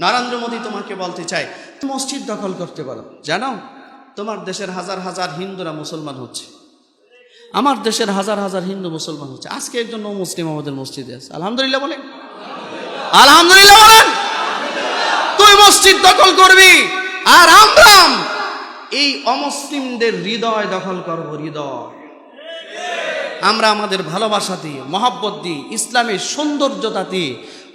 নরেন্দ্র মোদী তোমাকে বলতে চাই, মসজিদ দখল করতে পারো, জানো তোমার দেশের হাজার হাজার হিন্দুরা মুসলমান হচ্ছে, আমার দেশের হাজার হাজার হিন্দু মুসলমান হচ্ছে। আজকে একজন মুসলিম আমাদের মসজিদে আছে, আলহামদুলিল্লাহ বলেন, আলহামদুলিল্লাহ বলেন। তুই মসজিদ দখল করবি আর আমরা এই অমুসলিমদের হৃদয় দখল করব। হৃদয় আমরা আমাদের ভালোবাসা দিয়ে, মহব্বত দিয়ে, ইসলামের সৌন্দর্যতা দিয়ে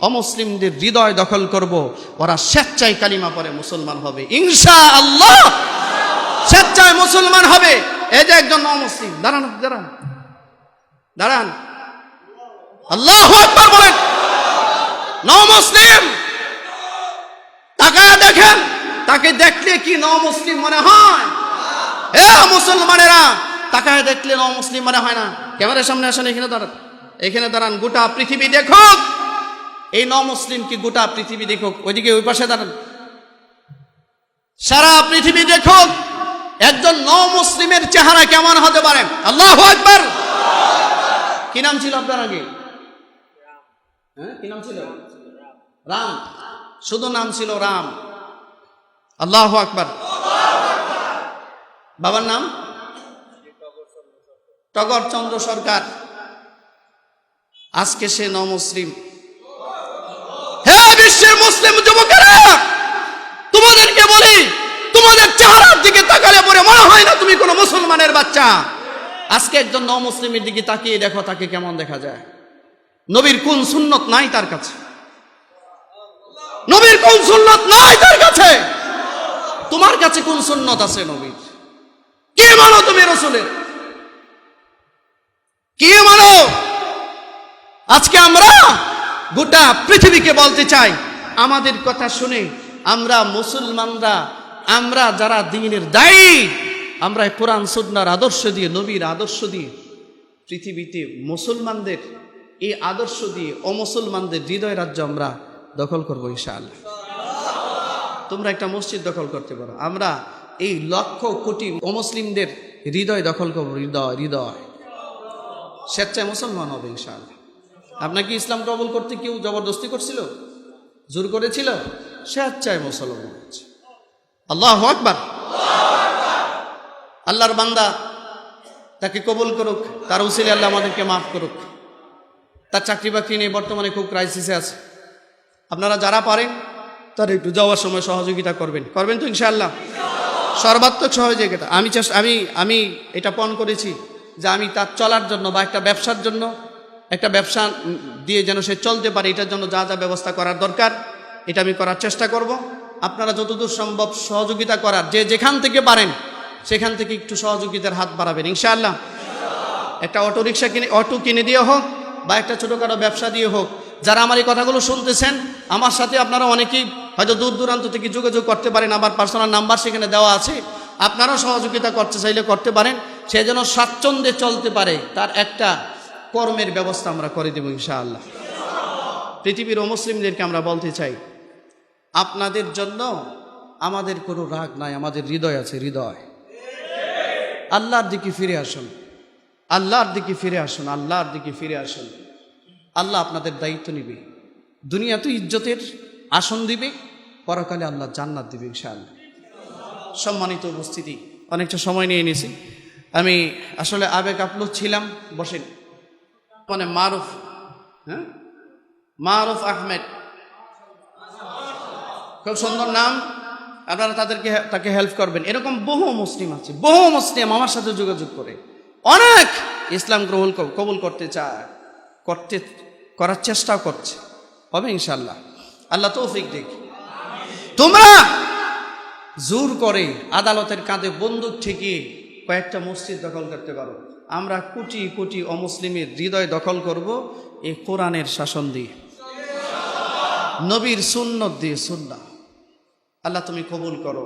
অমুসলিমদের হৃদয় দখল করব। ওরা স্বেচ্ছায় কালিমা পড়ে মুসলমান হবে ইনশাআল্লাহ, স্বেচ্ছায় মুসলমান হবে। এই যে একজন অমুসলিম, দাঁড়ান দাঁড়ান দাঁড়ান, আল্লাহু আকবার বলেন। নমুসলিম তাকায় দেখেন, তাকে দেখলে কি নমুসলিম মনে হয়? এ মুসলমানেরা, তাকায় দেখলে নমুসলিম মনে হয় না? ক্যামেরার সামনে আসেন, এখানে দাঁড়ান, এখানে দাঁড়ান। গোটা পৃথিবী দেখুক এই নমুসলিম কি, গোটা পৃথিবী দেখুক। ওইদিকে ওই পাশে দাঁড়ান, সারা পৃথিবী দেখুক একজন নমুসলিমের চেহারা কেমন হতে পারে। আল্লাহু আকবার। কি নাম ছিল আপনার আগে? কি নাম ছিল? রাম, শুধু নাম ছিল রাম। আল্লাহু আকবার। বাবার নাম টগর চন্দ্র সরকার। আজকে সে নমুসলিম। হে বিশ্বের মুসলিম যুবকেরা, তোমাদেরকে বলি, তোমাদের চেহারার দিকে তাকালে পরে মনে হয় না তুমি কোনো মুসলমানের বাচ্চা। আজকে একজন নমুসলিমের দিকে তাকিয়ে দেখো, তাকে কেমন দেখা যায়। নবীর কোন সুন্নত নাই তার কাছে, নবীর কোন সুন্নত নাই তার কাছে। তোমার কাছে কোন সুন্নত আছে নবীর? কে মানো তুমি রাসূলের? কে মানো? আজকে আমরা গোটা পৃথিবীকে বলতে চাই, আমাদের কথা শুনে আমরা মুসলমানরা, আমরা যারা দ্বীনের দায়ী, আমরা কোরআন সুন্নাহর আদর্শ দিয়ে, নবীর আদর্শ দিয়ে পৃথিবীতে মুসলমানদের এই আদর্শ দিয়ে অমুসলমানদের হৃদয় রাজ্য আমরা দখল করবো ইনশাআল্লাহ। তোমরা একটা মসজিদ দখল করতে পারো, আমরা এই লক্ষ কোটি অমুসলিমদের হৃদয় দখল করবো। হৃদয় হৃদয় স্বেচ্ছায় মুসলমান হবে ইনশাআল্লাহ। আপনাকে ইসলাম কবুল করতে কেউ জবরদস্তি করছিল, জোর করেছিল? স্বেচ্ছায় মুসলমান হচ্ছে। আল্লাহু আকবার। আল্লাহর বান্দা তাকে কবুল করুক, তার উসিলে আল্লাহ আমাদেরকে মাফ করুক। তার চাকরি বাকরি নিয়ে বর্তমানে খুব ক্রাইসিসে আছে। আপনারা যারা পারেন তার একটু যাওয়ার সময় সহযোগিতা করবেন, করবেন তো ইনশাআল্লাহ? সর্বাত্মক সহযোগিতা। আমি এটা পণ করেছি যে আমি তার চলার জন্য বা একটা ব্যবসার জন্য, একটা ব্যবসা দিয়ে যেন সে চলতে পারে, এটার জন্য যা যা ব্যবস্থা করার দরকার এটা আমি করার চেষ্টা করব। আপনারা যতদূর সম্ভব সহযোগিতা করার, যে যেখান থেকে পারেন সেখান থেকে একটু সহযোগিতার হাত বাড়াবেন ইনশাআল্লাহ। একটা অটো কিনে দিয়ে হোক বা একটা ছোটোখাটো ব্যবসা দিয়ে হোক। যারা আমার এই কথাগুলো শুনতেছেন, আমার সাথে আপনারা অনেকেই হয়তো দূর দূরান্ত থেকে যোগাযোগ করতে পারেন, আমার পার্সোনাল নাম্বার সেখানে দেওয়া আছে। আপনারাও সহযোগিতা করতে চাইলে করতে পারেন। সে যেন স্বাচ্ছন্দ্যে চলতে পারে, তার একটা কর্মের ব্যবস্থা আমরা করে দেব ইনশাআল্লাহ। পৃথিবীর অমুসলিমদেরকে আমরা বলতে চাই, আপনাদের জন্য আমাদের কোনো রাগ নাই, আমাদের হৃদয় আছে, হৃদয়। আল্লাহর দিকে ফিরে আসুন, আল্লাহর দিকে ফিরে আসুন, আল্লাহর দিকে ফিরে আসুন। আল্লাহ আপনাদের দায়িত্ব নিবে, দুনিয়াতে ইজ্জতের আসন দিবে, পরকালে আল্লাহ জান্নাত দিবে ইনশাআল্লাহ। সম্মানিত উপস্থিতি, অনেকটা সময় নিয়ে নিয়েছি, আমি আসলে আবেগ আপ্লুত ছিলাম। বসেন। মানে মারুফ আহমেদ, খুব সুন্দর নাম। আপনারা তাকে হেল্প করবেন। এরকম বহু মুসলিম আছে, বহু মুসলিম আমার সাথে যোগাযোগ করে অনেক ইসলাম কবুল করতে চায়, করার চেষ্টাও করছে, হবে ইনশাআল্লাহ। আল্লাহ তৌফিক দিক। তোমরা জোর করে আদালতের কাঁধে বন্দুক ঠেকিয়ে কয়েকটা মসজিদ দখল করতে পারো, আমরা কোটি কোটি অমুসলিমের হৃদয় দখল করব এই কোরআনের শাসন দিয়ে, নবীর সুন্নত দিয়ে। সুন্নাহ। আল্লাহ তুমি কবুল করো।